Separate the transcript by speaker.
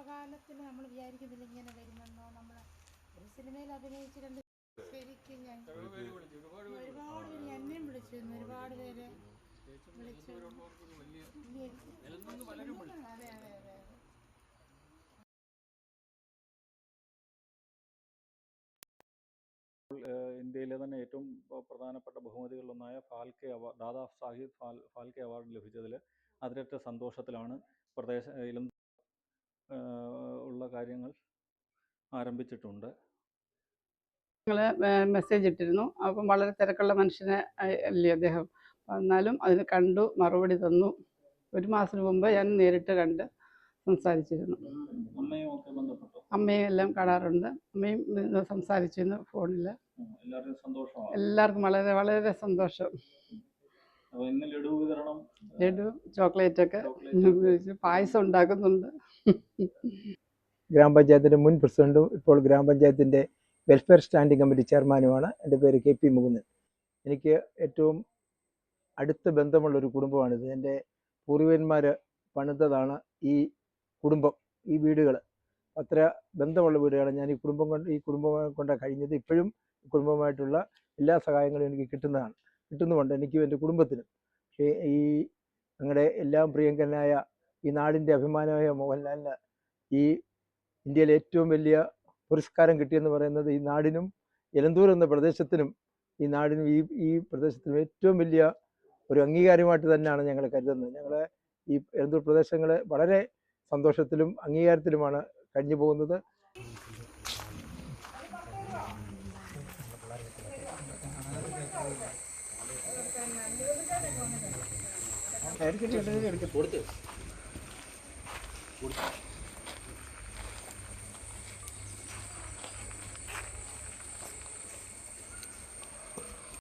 Speaker 1: കാലത്തിൽ നമ്മൾ വിചാരിക്കുന്നില്ല ഇങ്ങനെ വരുമെന്നോ. നമ്മൾ ഒരു സിനിമയിൽ അഭിനയിച്ചിട്ടുണ്ട്. ശരിക്കും ഞാൻ ഒരുപാട് പേര് എന്നെയും വിളിച്ചിരുന്നു, ഒരുപാട് പേര് വിളിച്ചു. അതെ അതെ അതെ അതെ.
Speaker 2: ഇന്ത്യയിലെ തന്നെ ഏറ്റവും പ്രധാനപ്പെട്ട ബഹുമതികളിലൊന്നായ ഫാൽക്കെ അവാർഡ്, ദാദാ സാഹിബ് ഫാൽക്കെ അവാർഡ് ലഭിച്ചതിൽ അതിരറ്റ സന്തോഷത്തിലാണ്. ഉള്ള കാര്യങ്ങൾ ആരംഭിച്ചിട്ടുണ്ട്.
Speaker 3: ഞങ്ങൾ മെസ്സേജ് ഇട്ടിരുന്നു. അപ്പം വളരെ തിരക്കുള്ള മനുഷ്യനെ അല്ലേ അദ്ദേഹം. എന്നാലും അതിന് കണ്ടു, മറുപടി തന്നു. 1 മാസത്തിന് മുമ്പ് ഞാൻ നേരിട്ട് കണ്ട് സംസാരിച്ചിരുന്നു. അമ്മയും എല്ലാം കാണാറുണ്ട്. അമ്മയും സംസാരിച്ചിരുന്നു ഫോണിൽ. എല്ലാവർക്കും വളരെ വളരെ സന്തോഷം. ലഡു, ചോക്ലേറ്റൊക്കെ പായസം ഉണ്ടാക്കുന്നുണ്ട്.
Speaker 4: ഗ്രാമപഞ്ചായത്തിൻ്റെ മുൻ പ്രസിഡന്റും ഇപ്പോൾ ഗ്രാമപഞ്ചായത്തിൻ്റെ വെൽഫെയർ സ്റ്റാൻഡിംഗ് കമ്മിറ്റി ചെയർമാനുമാണ്. എൻ്റെ പേര് KP മുകുന്ദൻ. എനിക്ക് ഏറ്റവും അടുത്ത ബന്ധമുള്ളൊരു കുടുംബമാണിത്. എൻ്റെ പൂർവികന്മാർ പണിതതാണ് ഈ കുടുംബം, ഈ വീടുകൾ. അത്ര ബന്ധമുള്ള വീടുകളാണ്. ഞാൻ ഈ കുടുംബം കൊണ്ട് കഴിഞ്ഞത്. ഇപ്പോഴും കുടുംബമായിട്ടുള്ള എല്ലാ സഹായങ്ങളും എനിക്ക് കിട്ടുന്നുമുണ്ട്, എനിക്കും എൻ്റെ കുടുംബത്തിനും. പക്ഷേ ഈ ഞങ്ങളുടെ എല്ലാം പ്രിയങ്കരനായ ഈ നാടിൻ്റെ അഭിമാനമായ മോഹൻലാലിന് ഈ ഇന്ത്യയിലെ ഏറ്റവും വലിയ പുരസ്കാരം കിട്ടിയെന്ന് പറയുന്നത് ഈ നാടിനും എലന്തൂർ എന്ന പ്രദേശത്തിനും ഈ നാടിനും ഈ പ്രദേശത്തിനും ഏറ്റവും വലിയ ഒരു അംഗീകാരമായിട്ട് തന്നെയാണ് ഞങ്ങൾ കരുതുന്നത്. ഞങ്ങൾ ഈ എലന്തൂർ പ്രദേശങ്ങൾ വളരെ സന്തോഷത്തിലും അംഗീകാരത്തിലുമാണ് കഴിഞ്ഞു പോകുന്നത്. കൊടുത്ത്